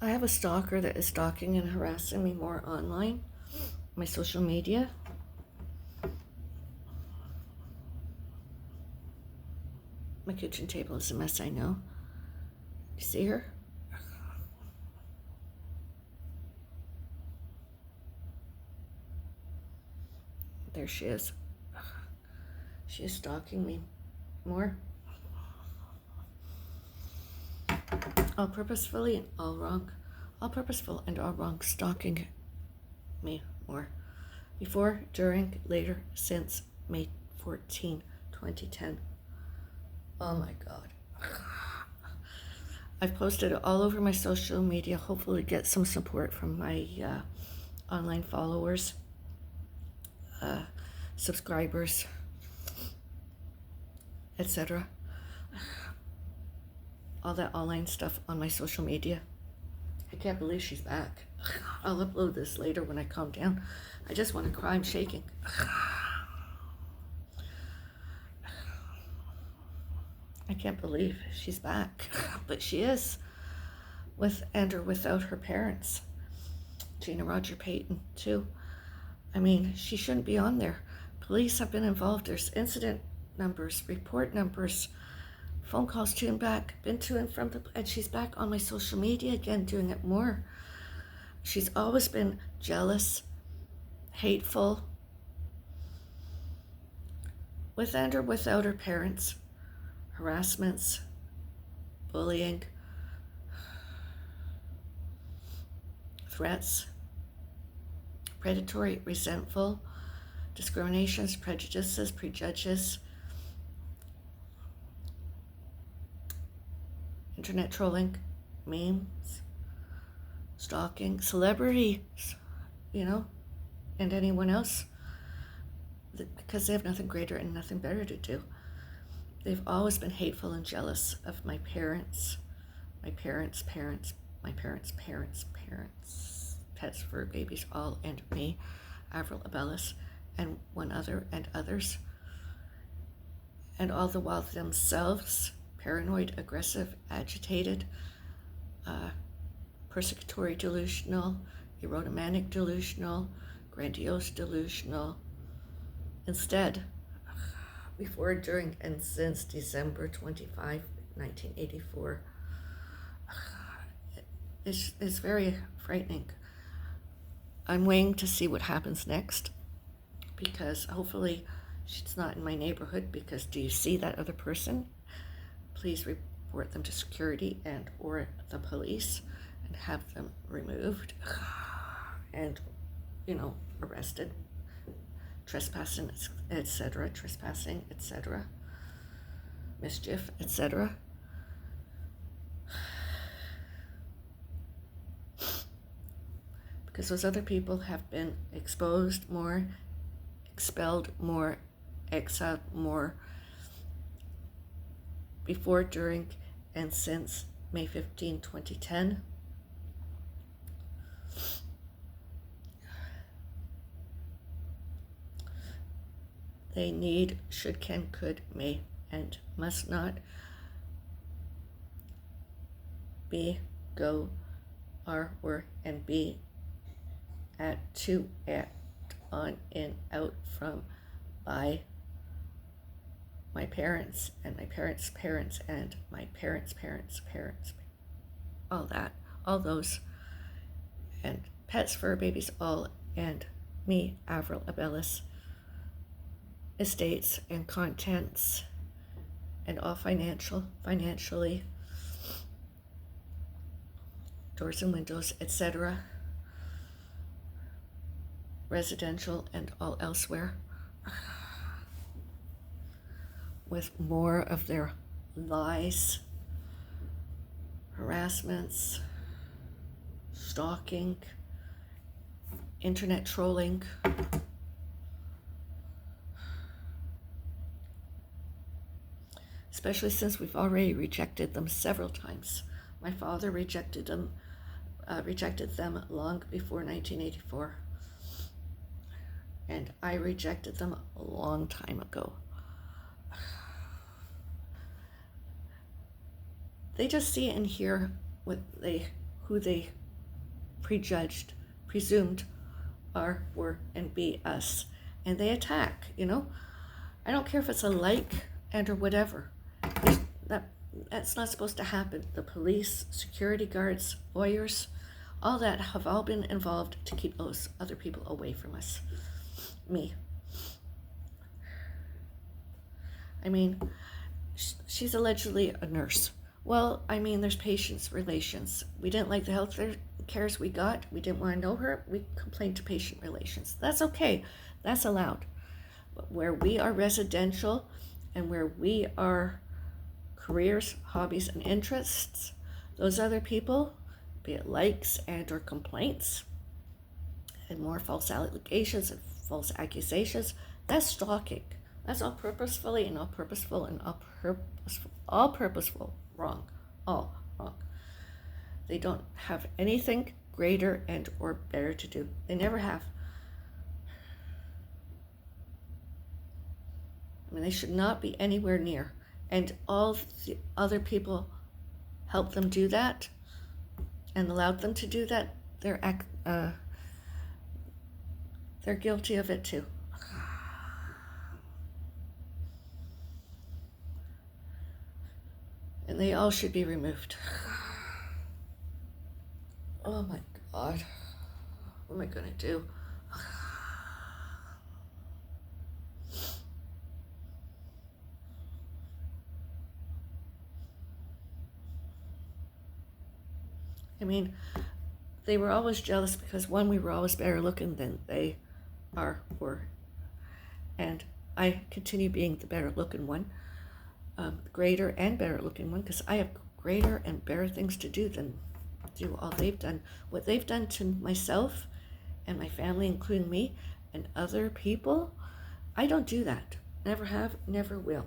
I have a stalker that is stalking and harassing me more online, my social media. My kitchen table is a mess, I know. You see her? There she is. She is stalking me more. All purposefully and all wrong. All purposeful and all wrong, stalking me more. Before, during, later, since May 14, 2010. Oh my God. I've posted it all over my social media, hopefully get some support from my online followers, subscribers, etc. All that online stuff on my social media. I can't believe she's back. I'll upload this later when I calm down. I just want to cry. I'm shaking. I can't believe she's back. But she is, with and or without her parents. Gina, Roger, Paton, too. I mean, she shouldn't be on there. Police have been involved. There's incident numbers, report numbers, phone calls to and back, been to and from and she's back on my social media again, doing it more. She's always been jealous, hateful, with and or without her parents, harassments, bullying, threats, predatory, resentful, discriminations, prejudices, prejudges, internet trolling, memes, stalking, celebrities, and anyone else, because they have nothing greater and nothing better to do. They've always been hateful and jealous of my parents, my parents' parents, my parents' parents' parents, pets, fur babies, all, and me, Avril, Bellis, and one other, and others. And all the while themselves paranoid, aggressive, agitated, persecutory delusional, erotomanic delusional, grandiose delusional. Instead, before, during, and since December 25, 1984, it's very frightening. I'm waiting to see what happens next, because hopefully she's not in my neighborhood, because do you see that other person? Please report them to security and or the police and have them removed and, arrested, trespassing, etc., mischief, etc. Because those other people have been exposed more, expelled more, exiled more, before, during, and since May 15, 2010. They need, should, can, could, may, and must not be, go, are, were, and be, at, to, act, on, in, out, from, by, my parents, and my parents' parents, and my parents' parents' parents, all that, all those, and pets, fur babies, all, and me, Avril, Bellis, estates and contents, and all financially, doors and windows, etc., residential and all elsewhere, with more of their lies, harassments, stalking, internet trolling, especially since we've already rejected them several times. My father rejected them long before 1984, and I rejected them a long time ago. They just see and hear who they prejudged, presumed are, were, and be us. And they attack, you know? I don't care if it's a like and or whatever. That's not supposed to happen. The police, security guards, lawyers, all that have all been involved to keep those other people away from us. Me. I mean, she's allegedly a nurse. Well, I mean, there's patients' relations. We didn't like the health cares we got. We didn't want to know her. We complained to patient relations. That's okay. That's allowed. But where we are residential and where we are careers, hobbies, and interests, those other people, be it likes and or complaints, and more false allegations and false accusations, that's stalking. That's all purposefully and all purposeful and all purposeful wrong. All wrong. They don't have anything greater and or better to do. They never have. I mean, they should not be anywhere near. And all the other people helped them do that and allowed them to do that. They're guilty of it too. And they all should be removed. Oh my God. What am I gonna do? I mean, they were always jealous because one, we were always better looking than they were. And I continue being the better looking one, greater and better looking one, because I have greater and better things to do than do all they've done. What they've done to myself and my family, including me and other people, I don't do that. Never have, never will.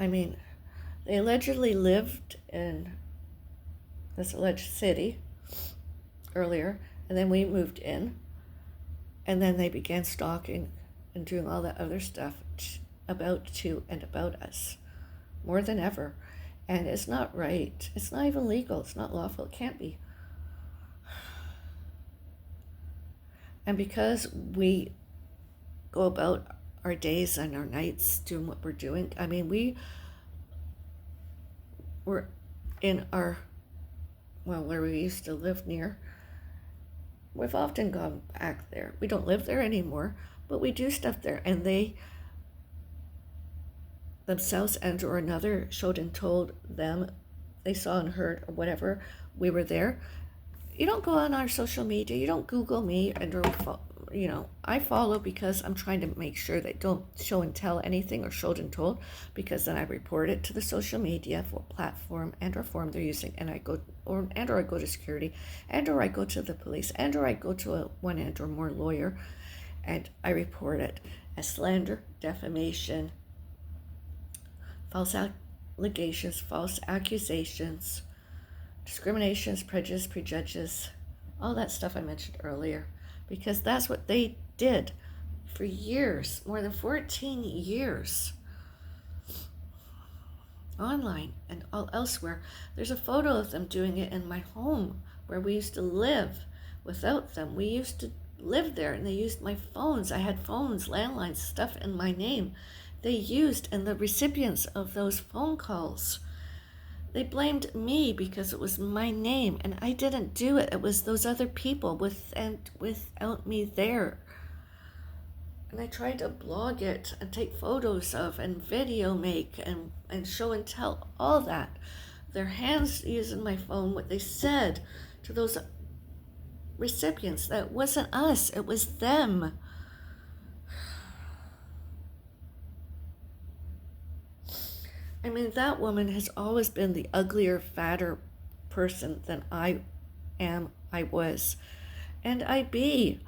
I mean, they allegedly lived in this alleged city earlier, and then we moved in, and then they began stalking and doing all that other stuff about us more than ever. And it's not right. It's not even legal. It's not lawful. It can't be. And because we go about our days and our nights doing what we're doing, I mean, we were in our, well, where we used to live near, we've often gone back there. We don't live there anymore, but we do stuff there. And they themselves and or another showed and told them they saw and heard or whatever we were there. You don't go on our social media. You don't Google me and or, you know, I follow because I'm trying to make sure they don't show and tell anything or showed and told, because then I report it to the social media for platform and or form they're using, and I go or I go to security and or I go to the police and or I go to a one and or more lawyer, and I report it as slander, defamation, false allegations, false accusations, discriminations, prejudice, prejudges, all that stuff I mentioned earlier, because that's what they did for years, more than 14 years, online and all elsewhere. There's a photo of them doing it in my home where we used to live without them. We used to live there, and they used my phones. I had phones, landlines, stuff in my name. They used, and the recipients of those phone calls, they blamed me because it was my name, and I didn't do it. It was those other people without me there. And I tried to blog it and take photos of and video make and show and tell all that. Their hands using my phone, what they said to those recipients. That wasn't us, it was them. I mean, that woman has always been the uglier, fatter person than I was, and I be.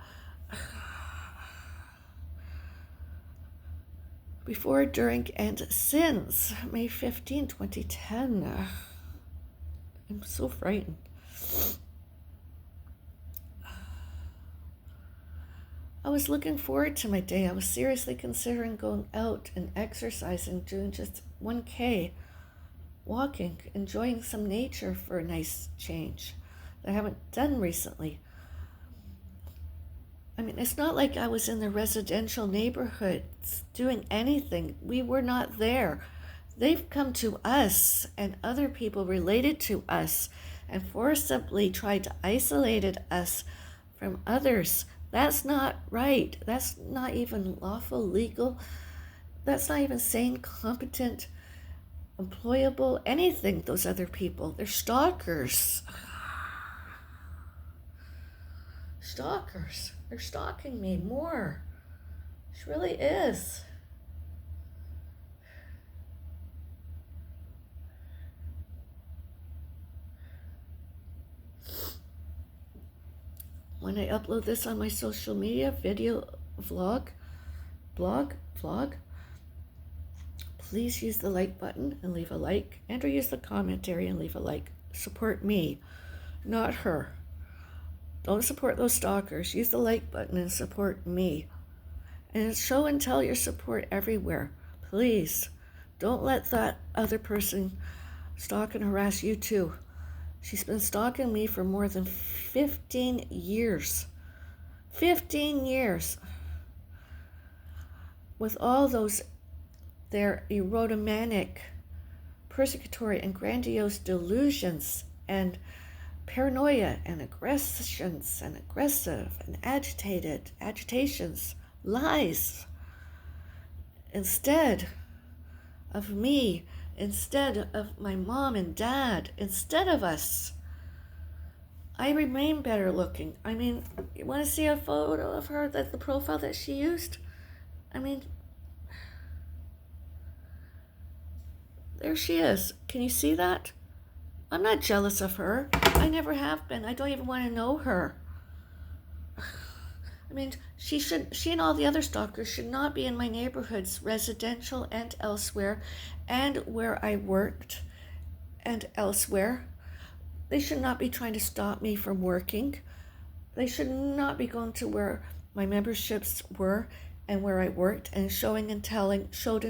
Before, during, and since May 15, 2010. I'm so frightened. I was looking forward to my day. I was seriously considering going out and exercising, doing just 1K, walking, enjoying some nature for a nice change that I haven't done recently. I mean, it's not like I was in the residential neighborhoods doing anything. We were not there. They've come to us and other people related to us and forcibly tried to isolate us from others. That's not right. That's not even lawful, legal. That's not even sane, competent, employable, anything, those other people. They're stalkers. Stalkers. They're stalking me more. She really is. When I upload this on my social media, video, vlog, please use the like button and leave a like, and or use the comment area and leave a like. Support me, not her. Don't support those stalkers. Use the like button and support me. And show and tell your support everywhere. Please, don't let that other person stalk and harass you too. She's been stalking me for more than 15 years. 15 years. With all those, their erotomanic, persecutory, and grandiose delusions, and paranoia, and aggressions, and aggressive, and agitations, lies. Instead of me, instead of my mom and dad, instead of us, I remain better looking. I mean, you want to see a photo of her, the profile that she used? I mean, there she is. Can you see that? I'm not jealous of her. I never have been. I don't even want to know her. I mean, she and all the other stalkers should not be in my neighborhoods, residential and elsewhere, and where I worked and elsewhere. They should not be trying to stop me from working. They should not be going to where my memberships were and where I worked and showed and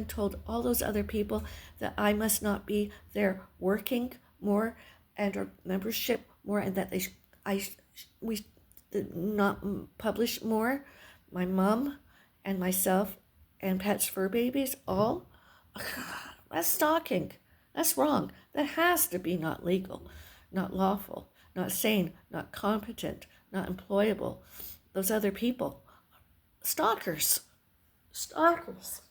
told all those other people that I must not be there working more and or membership more, and that we did not publish more. My mom and myself and Pet's fur babies, all. That's stalking. That's wrong. That has to be not legal, not lawful, not sane, not competent, not employable. Those other people. Stalkers. Stalkers.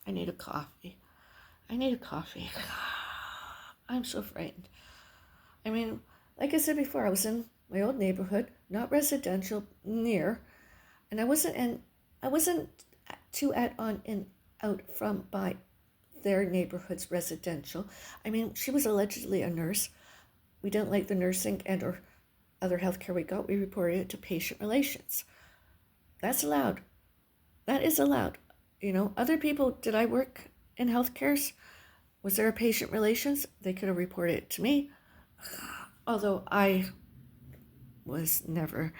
I need a coffee. I'm so frightened. I mean, like I said before, I was in my old neighborhood, not residential, near, and I wasn't too out from by their neighborhood's residential. I mean, she was allegedly a nurse. We didn't like the nursing and or other healthcare we got. We reported it to patient relations. That's allowed. That is allowed. You know, other people, did I work in healthcares? Was there a patient relations? They could have reported it to me. Although I was never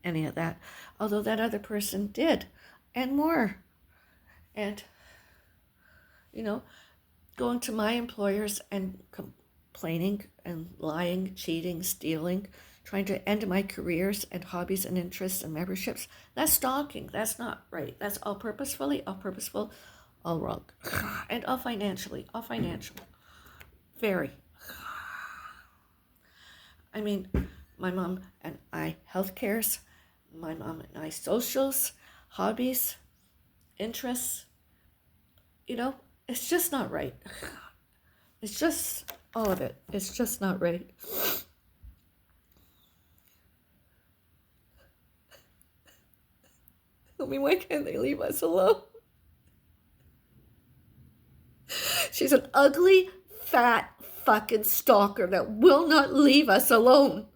any of that. Although that other person did. And more. And, you know, going to my employers and complaining and lying, cheating, stealing, trying to end my careers and hobbies and interests and memberships. That's stalking. That's not right. That's all purposeful, all wrong. And all financial. Very. I mean, my mom and I health cares, my mom and I socials, hobbies, interests. You know, it's just not right. It's just all of it. It's just not right. I mean, why can't they leave us alone? She's an ugly, fat, fucking stalker that will not leave us alone.